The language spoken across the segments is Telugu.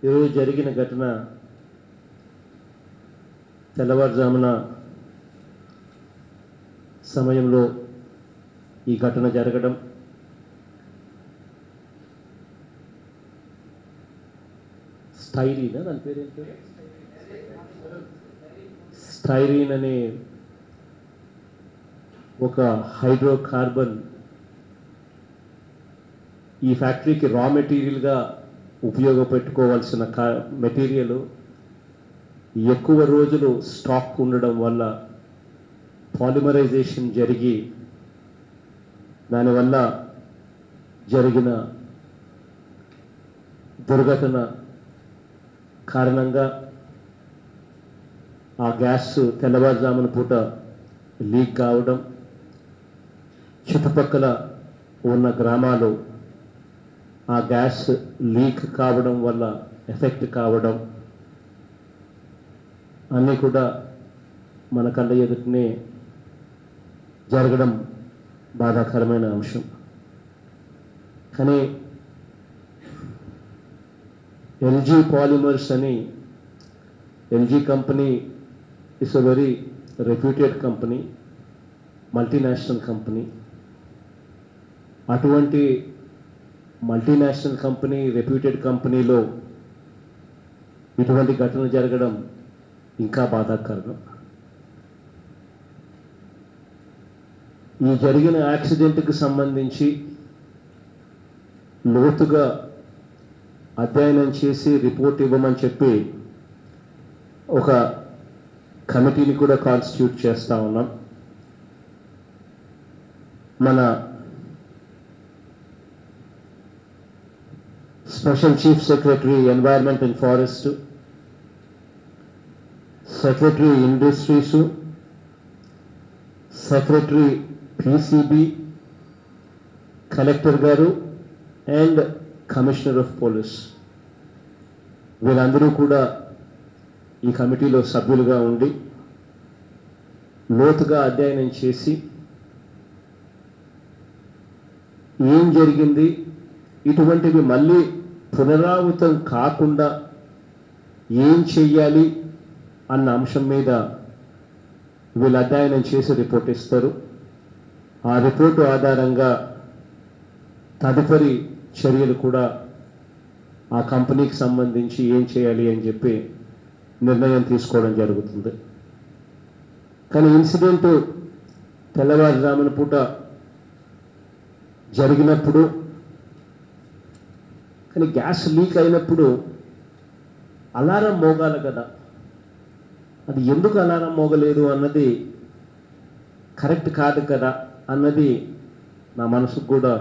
ఈరోజు జరిగిన ఘటన తెల్లవారుజామున సమయంలో ఈ ఘటన జరగడం స్టైరీన్ దాని పేరు ఏంటి స్టైరీన్ అనే ఒక హైడ్రోకార్బన్ ఈ ఫ్యాక్టరీకి రా మెటీరియల్గా ఉపయోగపెట్టుకోవాల్సిన మెటీరియల్ ఎక్కువ రోజులు స్టాక్ ఉండడం వల్ల పాలిమరైజేషన్ జరిగి దానివల్ల జరిగిన దుర్ఘటన కారణంగా ఆ గ్యాస్ తెల్లవారుజామున పూట లీక్ కావడం, చుట్టుపక్కల ఉన్న గ్రామాలు ఆ గ్యాస్ లీక్ కావడం వల్ల ఎఫెక్ట్ కావడం అన్నీ కూడా మన కళ్ళ ఎదుటనే జరగడం బాధాకరమైన అంశం. కానీ ఎల్జీ పాలిమర్స్ అని LG company is a very reputed company, multinational company. అటువంటి మల్టీనేషనల్ కంపెనీ, రెప్యూటెడ్ కంపెనీలో ఇటువంటి ఘటనలు జరగడం ఇంకా బాధాకరం. ఈ జరిగిన యాక్సిడెంట్కి సంబంధించి లోతుగా అధ్యయనం చేసి రిపోర్ట్ ఇవ్వమని చెప్పి ఒక కమిటీని కూడా కాన్స్టిట్యూట్ చేస్తూ ఉన్నాం. మన special chief secretary environment and forest, secretary industries, secretary PCB, collector గారు అండ్ కమిషనర్ ఆఫ్ పోలీస్ వీళ్ళందరూ కూడా ఈ కమిటీలో సభ్యులుగా ఉండి లోతుగా అధ్యయనం చేసి ఏం జరిగింది, ఇటువంటివి మళ్ళీ పునరావృతం కాకుండా ఏం చెయ్యాలి అన్న అంశం మీద వీళ్ళు అధ్యయనం చేసి రిపోర్ట్ ఇస్తారు. ఆ రిపోర్టు ఆధారంగా తదుపరి చర్యలు కూడా ఆ కంపెనీకి సంబంధించి ఏం చేయాలి అని చెప్పి నిర్ణయం తీసుకోవడం జరుగుతుంది. కానీ ఇన్సిడెంట్ తెల్లవారుజామున పూట జరిగినప్పుడు, కానీ గ్యాస్ లీక్ అయినప్పుడు అలారం మోగాలి కదా, అది ఎందుకు అలారం మోగలేదు అన్నది కరెక్ట్ కాదు కదా అన్నది నా మనసుకు కూడా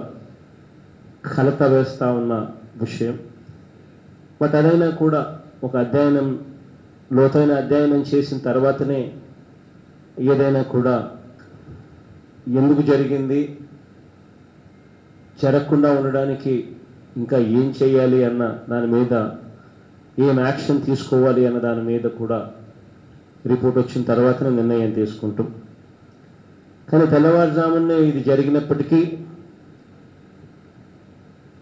కలత వేస్తూ ఉన్న విషయం. బట్ అదైనా కూడా ఒక అధ్యయనం, లోతైన అధ్యయనం చేసిన తర్వాతనే ఏదైనా కూడా ఎందుకు జరిగింది, జరగకుండా ఉండడానికి ఇంకా ఏం చేయాలి అన్న దాని మీద, ఏం యాక్షన్ తీసుకోవాలి అన్న దాని మీద కూడా రిపోర్ట్ వచ్చిన తర్వాతనే నిర్ణయం తీసుకుంటాం. కానీ తెల్లవారుజామునే ఇది జరిగినప్పటికీ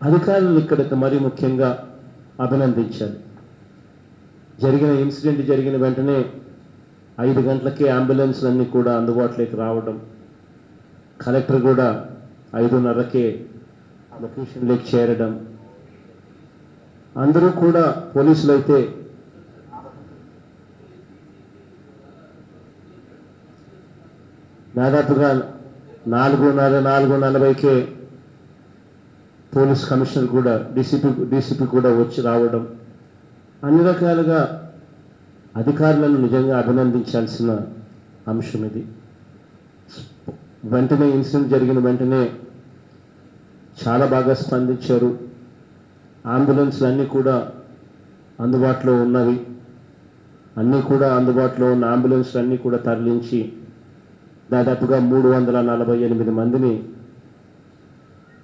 అధికారులు ఇక్కడికి మరీ ముఖ్యంగా అభినందించాలి. జరిగిన ఇన్సిడెంట్ జరిగిన వెంటనే 5 గంటలకే అంబులెన్స్లన్నీ కూడా అందుబాటులోకి రావడం, కలెక్టర్ కూడా 5:30కే లొకేషన్లోకి చేరడం, అందరూ కూడా పోలీసులు అయితే దాదాపుగా 4:40కే పోలీస్ కమిషనర్ కూడా డీసీపీ కూడా వచ్చి రావడం, అన్ని రకాలుగా అధికారులను నిజంగా అభినందించాల్సిన అంశం ఇది. వెంటనే ఇన్సిడెంట్ జరిగిన వెంటనే చాలా బాగా స్పందించారు. అంబులెన్స్లు అన్నీ కూడా అందుబాటులో ఉన్నవి, అన్నీ కూడా అందుబాటులో ఉన్న అంబులెన్స్లు అన్నీ కూడా తరలించి దాదాపుగా 348 మందిని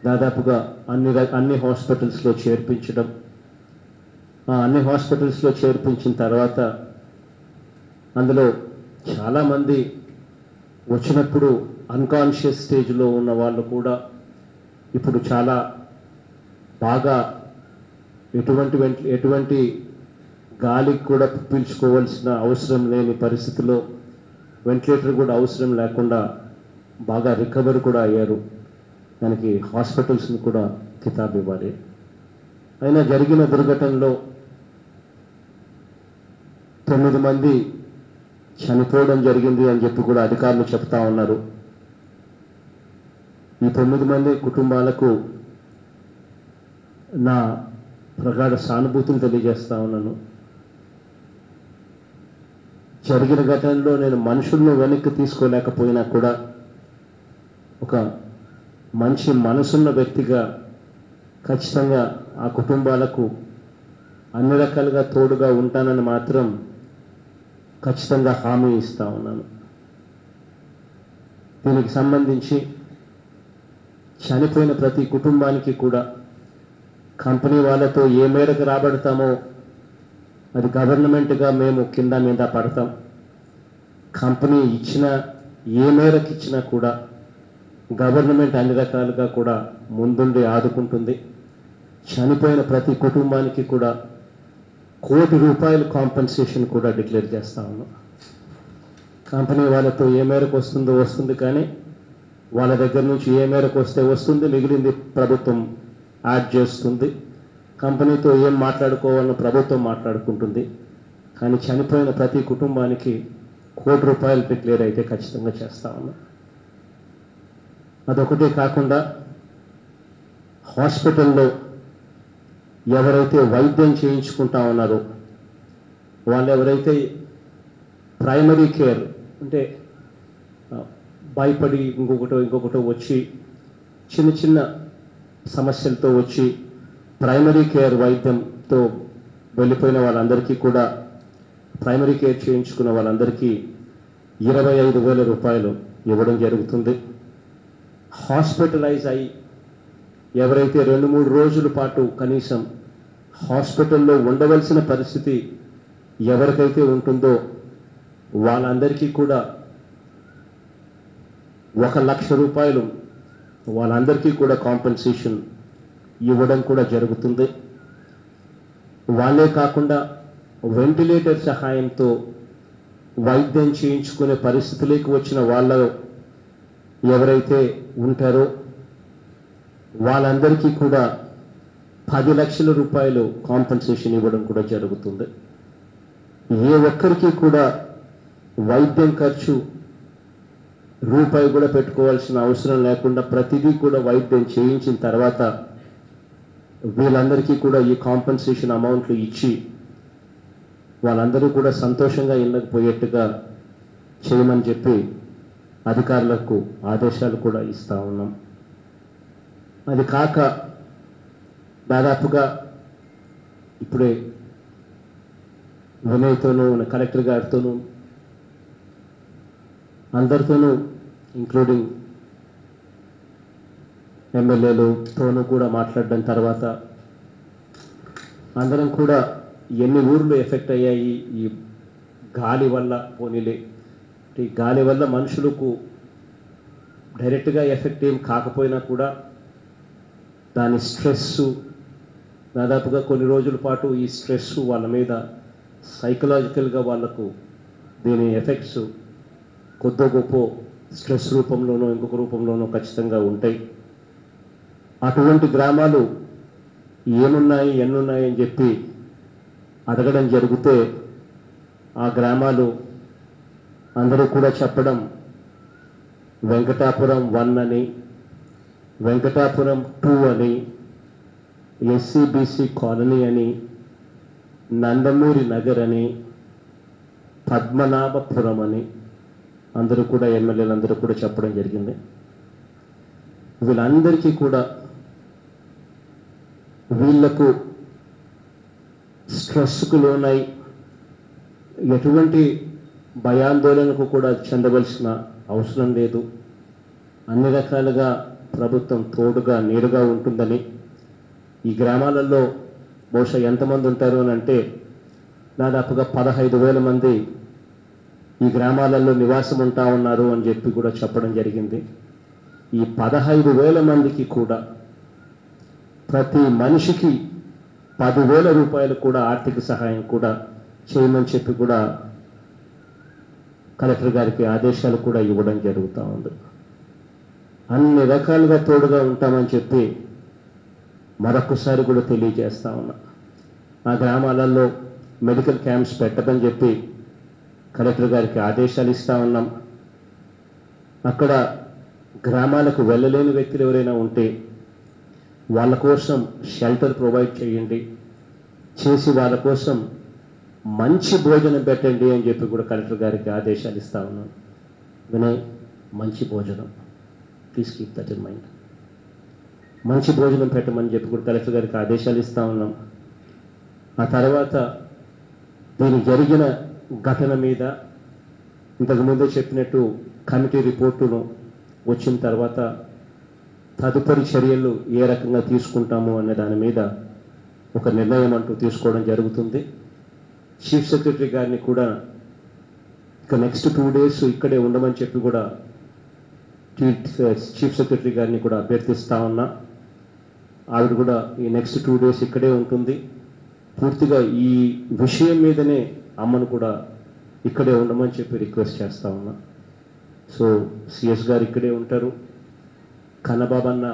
దాదాపుగా అన్ని హాస్పిటల్స్లో చేర్పించడం. అన్ని హాస్పిటల్స్లో చేర్పించిన తర్వాత అందులో చాలామంది వచ్చినప్పుడు అన్కాన్షియస్ స్టేజ్లో ఉన్న వాళ్ళు కూడా ఇప్పుడు చాలా బాగా ఎటువంటి గాలికి కూడా పీల్చుకోవాల్సిన అవసరం లేని పరిస్థితిలో వెంటిలేటర్ కూడా అవసరం లేకుండా బాగా రికవర్ కూడా అయ్యారు. దానికి హాస్పిటల్స్ని కూడా కితాబ్ ఇవ్వాలి. అయినా జరిగిన దుర్ఘటనలో 9 మంది చనిపోవడం జరిగింది అని చెప్పి కూడా అధికారులు చెప్తా ఉన్నారు. ఈ 9 మంది కుటుంబాలకు నా ప్రగాఢ సానుభూతిని తెలియజేస్తా ఉన్నాను. జరిగిన ఘటనలో నేను మనుషులను వెనక్కి తీసుకోలేకపోయినా కూడా ఒక మంచి మనసున్న వ్యక్తిగా ఖచ్చితంగా ఆ కుటుంబాలకు అన్ని రకాలుగా తోడుగా ఉంటానని మాత్రం ఖచ్చితంగా హామీ ఇస్తా ఉన్నాను. దీనికి సంబంధించి చనిపోయిన ప్రతి కుటుంబానికి కూడా కంపెనీ వాళ్ళతో ఏ మేరకు రాబడతామో అది గవర్నమెంట్గా మేము కింద మీద పడతాం. కంపెనీ ఇచ్చిన ఏ మేరకు ఇచ్చినా కూడా గవర్నమెంట్ అన్ని రకాలుగా కూడా ముందుండి ఆదుకుంటుంది. చనిపోయిన ప్రతి కుటుంబానికి కూడా ₹1 కోటి కాంపెన్సేషన్ కూడా డిక్లేర్ చేస్తా ఉన్నాం. కంపెనీ వాళ్ళతో ఏ మేరకు వస్తుందో వస్తుంది, కానీ వాళ్ళ దగ్గర నుంచి ఏ మేరకు వస్తే వస్తుంది, మిగిలింది ప్రభుత్వం యాడ్ చేస్తుంది. కంపెనీతో ఏం మాట్లాడుకోవాలని ప్రభుత్వం మాట్లాడుకుంటుంది. కానీ చనిపోయిన ప్రతి కుటుంబానికి ₹1 కోటి డిక్లేర్ అయితే ఖచ్చితంగా చేస్తా ఉన్నాం. అదొకటే కాకుండా హాస్పిటల్లో ఎవరైతే వైద్యం చేయించుకుంటా ఉన్నారో వాళ్ళు ఎవరైతే ప్రైమరీ కేర్ అంటే భయపడి ఇంకొకటో వచ్చి చిన్న చిన్న సమస్యలతో వచ్చి ప్రైమరీ కేర్ వైద్యంతో వెళ్ళిపోయిన వాళ్ళందరికీ కూడా ప్రైమరీ కేర్ చేయించుకున్న వాళ్ళందరికీ ₹25,000 ఇవ్వడం జరుగుతుంది. హాస్పిటలైజ్ అయ్యి ఎవరైతే 2-3 రోజుల పాటు కనీసం హాస్పిటల్లో ఉండవలసిన పరిస్థితి ఎవరికైతే ఉంటుందో వాళ్ళందరికీ కూడా ₹1,00,000 వాళ్ళందరికీ కూడా కాంపెన్సేషన్ ఇవ్వడం కూడా జరుగుతుంది. వాళ్ళే కాకుండా వెంటిలేటర్ సహాయంతో వైద్యం చేయించుకునే పరిస్థితులకు వచ్చిన వాళ్ళు ఎవరైతే ఉంటారో వాళ్ళందరికీ కూడా ₹10 లక్షల కాంపెన్సేషన్ ఇవ్వడం కూడా జరుగుతుంది. ఏ ఒక్కరికి కూడా వైద్యం ఖర్చు రూపాయి కూడా పెట్టుకోవాల్సిన అవసరం లేకుండా ప్రతిదీ కూడా వైద్యం చేయించిన తర్వాత వీళ్ళందరికీ కూడా ఈ కాంపెన్సేషన్ అమౌంట్లు ఇచ్చి వాళ్ళందరూ కూడా సంతోషంగా ఇళ్ళకు పోయేట్టుగా చేయమని చెప్పి అధికారులకు ఆదేశాలు కూడా ఇస్తా ఉన్నాం. అది కాక దాదాపుగా ఇప్పుడే వినయ్తోనూ కలెక్టర్ గారితోనూ అందరితోనూ ఇంక్లూడింగ్ ఎమ్మెల్యేలతోనూ కూడా మాట్లాడడం తర్వాత అందరం కూడా ఎన్ని ఊర్లు ఎఫెక్ట్ అయ్యాయి ఈ గాలి వల్ల, పోనీలే ఈ గాలి వల్ల మనుషులకు డైరెక్ట్గా ఎఫెక్ట్ ఏం కాకపోయినా కూడా దాని స్ట్రెస్సు దాదాపుగా కొన్ని రోజుల పాటు ఈ స్ట్రెస్ వాళ్ళ మీద సైకలాజికల్గా వాళ్ళకు దీని ఎఫెక్ట్స్ కొద్దో గొప్ప స్ట్రెస్ రూపంలోనో ఇంకొక రూపంలోనో ఖచ్చితంగా ఉంటాయి. అటువంటి గ్రామాలు ఏమున్నాయి ఎన్నున్నాయి అని చెప్పి అడగడం జరిగితే ఆ గ్రామాలు అందరూ కూడా చెప్పడం వెంకటాపురం 1 అని, వెంకటాపురం 2 అని, ఎస్సీబీసీ కాలనీ అని, నందమూరి నగర్ అని, పద్మనాభపురం అని అందరూ కూడా ఎమ్మెల్యేలు అందరూ కూడా చెప్పడం జరిగింది. వీళ్ళందరికీ కూడా వీళ్లకు స్ట్రెస్కు లోనై ఎటువంటి భయాందోళనకు కూడా చెందవలసిన అవసరం లేదు. అన్ని రకాలుగా ప్రభుత్వం తోడుగా నీడుగా ఉంటుందని, ఈ గ్రామాలలో బహుశా ఎంతమంది ఉంటారు అని అంటే దాదాపుగా 15,000 మంది ఈ గ్రామాలలో నివాసం ఉంటా ఉన్నారు అని చెప్పి కూడా చెప్పడం జరిగింది. ఈ 15,000 మందికి కూడా ప్రతి మనిషికి 10,000 రూపాయలు కూడా ఆర్థిక సహాయం కూడా చేయమని చెప్పి కూడా కలెక్టర్ గారికి ఆదేశాలు కూడా ఇవ్వడం జరుగుతూ ఉంది. అన్ని రకాలుగా తోడుగా ఉంటామని చెప్పి మరొకసారి కూడా తెలియజేస్తా ఉన్నా. ఆ గ్రామాలలో మెడికల్ క్యాంప్స్ పెట్టమని చెప్పి కలెక్టర్ గారికి ఆదేశాలు ఇస్తా ఉన్నాం. అక్కడ గ్రామాలకు వెళ్ళలేని వ్యక్తులు ఎవరైనా ఉంటే వాళ్ళ కోసం షెల్టర్ ప్రొవైడ్ చేయండి, చేసి వాళ్ళ కోసం మంచి భోజనం పెట్టండి అని చెప్పి కూడా కలెక్టర్ గారికి ఆదేశాలు ఇస్తా ఉన్నాం. వినయ్, మంచి భోజనం, please keep that in mind. మంచి భోజనం పెట్టమని చెప్పి కూడా కలెక్టర్ గారికి ఆదేశాలు ఇస్తా ఉన్నాం. ఆ తర్వాత దీనికి జరిగిన ఘటన మీద ఇంతకుముందే చెప్పినట్టు కమిటీ రిపోర్టును వచ్చిన తర్వాత తదుపరి చర్యలు ఏ రకంగా తీసుకుంటాము అనే దాని మీద ఒక నిర్ణయం అంటూ తీసుకోవడం జరుగుతుంది. చీఫ్ సెక్రటరీ గారిని కూడా ఇక నెక్స్ట్ 2 days ఇక్కడే ఉండమని చెప్పి కూడా చీఫ్ సెక్రటరీ గారిని కూడా అభ్యర్థిస్తా ఉన్నా. ఆవిడ కూడా ఈ నెక్స్ట్ 2 days ఇక్కడే ఉంటుంది. పూర్తిగా ఈ విషయం మీదనే అమ్మను కూడా ఇక్కడే ఉండమని చెప్పి రిక్వెస్ట్ చేస్తా ఉన్నా. సో సిఎస్ గారు ఇక్కడే ఉంటారు, కన్నబాబన్న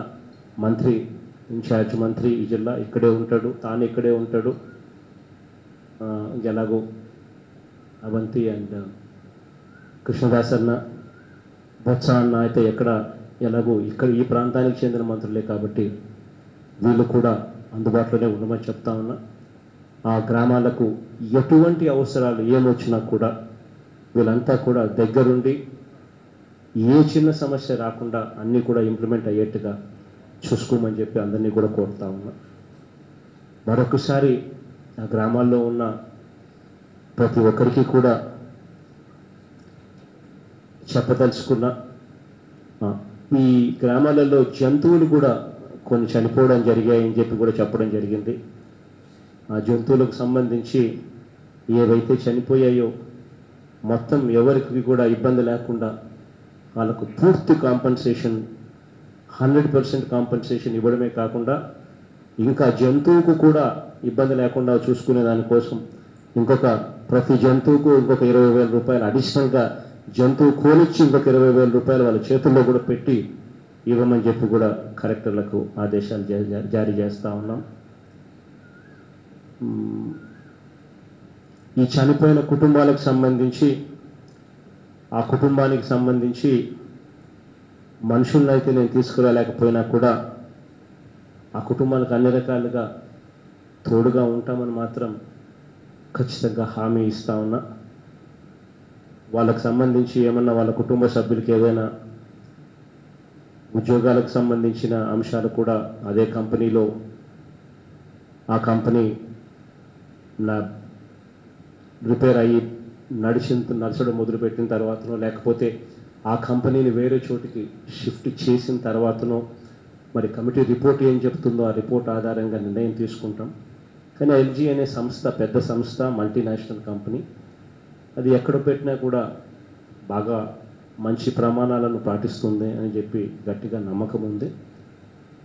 మంత్రి, ఇన్ఛార్జ్ మంత్రి ఈ జిల్లా ఇక్కడే ఉంటాడు, తాను ఇక్కడే ఉంటాడు. ఎలాగో అవంతి అండ్ కృష్ణదాస్ అన్న, బొత్స అన్న అయితే ఎలాగో ఇక్కడ ఈ ప్రాంతానికి చెందిన మంత్రులే కాబట్టి వీళ్ళు కూడా అందుబాటులోనే ఉండమని చెప్తా ఉన్నా. ఆ గ్రామాలకు ఎటువంటి అవసరాలు ఏమొచ్చినా కూడా వీళ్ళంతా కూడా దగ్గరుండి ఏ చిన్న సమస్య రాకుండా అన్నీ కూడా ఇంప్లిమెంట్ అయ్యేట్టుగా చూసుకోమని చెప్పి అందరినీ కూడా కోరుతా ఉన్నా. మరొకసారి ఆ గ్రామాల్లో ఉన్న ప్రతి ఒక్కరికి కూడా చెప్పదలుచుకున్నా, ఈ గ్రామాలలో జంతువులు కూడా కొన్ని చనిపోవడం జరిగాయని చెప్పి కూడా చెప్పడం జరిగింది. ఆ జంతువులకు సంబంధించి ఏవైతే చనిపోయాయో మొత్తం ఎవరికి కూడా ఇబ్బంది లేకుండా వాళ్ళకు పూర్తి కాంపన్సేషన్ 100% కాంపన్సేషన్ ఇవ్వడమే కాకుండా ఇంకా జంతువుకు కూడా ఇబ్బంది లేకుండా చూసుకునే దానికోసం ప్రతి జంతువుకు ఇంకొక 20,000 రూపాయలు అడిషనల్గా జంతువు కోనిచ్చి ఇంకొక 20,000 రూపాయలు వాళ్ళ చేతుల్లో కూడా పెట్టి ఇవ్వమని చెప్పి కూడా కలెక్టర్లకు ఆదేశాలు జారీ చేస్తూ ఉన్నాం. ఈ చనిపోయిన కుటుంబాలకు సంబంధించి ఆ కుటుంబానికి సంబంధించి మనుషులను అయితే నేను తీసుకురాలేకపోయినా కూడా ఆ కుటుంబాలకు అన్ని రకాలుగా తోడుగా ఉంటామని మాత్రం ఖచ్చితంగా హామీ ఇస్తా ఉన్నా. వాళ్ళకు సంబంధించి ఏమన్నా వాళ్ళ కుటుంబ సభ్యులకి ఏదైనా ఉద్యోగాలకు సంబంధించిన అంశాలు కూడా అదే కంపెనీలో ఆ కంపెనీ రిపేర్ అయ్యి నడచడం మొదలుపెట్టిన తర్వాతనో లేకపోతే ఆ కంపెనీని వేరే చోటికి షిఫ్ట్ చేసిన తర్వాతనో మరి కమిటీ రిపోర్ట్ ఏం చెప్తుందో ఆ రిపోర్ట్ ఆధారంగా నిర్ణయం తీసుకుంటాం. కానీ ఎల్జీ అనే సంస్థ పెద్ద సంస్థ, మల్టీనేషనల్ కంపెనీ, అది ఎక్కడ పెట్టినా కూడా బాగా మంచి ప్రమాణాలను పాటిస్తుంది అని చెప్పి గట్టిగా నమ్మకం ఉంది.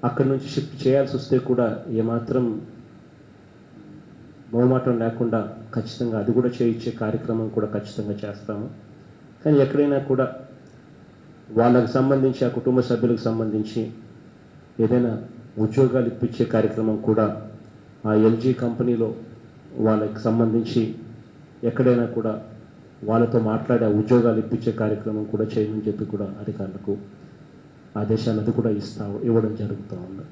అక్కడి నుంచి షిఫ్ట్ చేయాల్సి వస్తే కూడా ఏమాత్రం మొహమాటం లేకుండా ఖచ్చితంగా అది కూడా చేయించే కార్యక్రమం కూడా ఖచ్చితంగా చేస్తాము. కానీ ఎక్కడైనా కూడా వాళ్ళకు సంబంధించి ఆ కుటుంబ సభ్యులకు సంబంధించి ఏదైనా ఉద్యోగాలు ఇప్పించే కార్యక్రమం కూడా ఆ ఎల్జీ కంపెనీలో వాళ్ళకి సంబంధించి ఎక్కడైనా కూడా వాళ్ళతో మాట్లాడే ఉద్యోగాలు ఇప్పించే కార్యక్రమం కూడా చేయమని చెప్పి కూడా అధికారులకు ఆదేశాలు అది కూడా ఇవ్వడం జరుగుతూ ఉంది.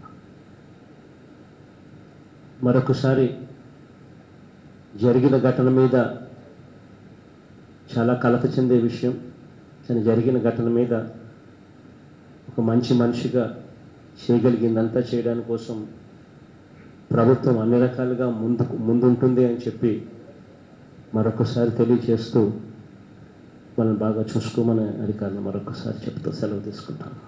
మరొకసారి జరిగిన ఘటన మీద చాలా కలత చెందే విషయం. కానీ జరిగిన ఘటన మీద ఒక మంచి మనిషిగా చేయగలిగిందంతా చేయడానికి కోసం ప్రభుత్వం అన్ని రకాలుగా ముందుంటుంది అని చెప్పి మరొకసారి తెలియజేస్తూ మనం బాగా చూసుకోమని అధికారులు మరొకసారి చెప్తూ సెలవు తీసుకుంటాను.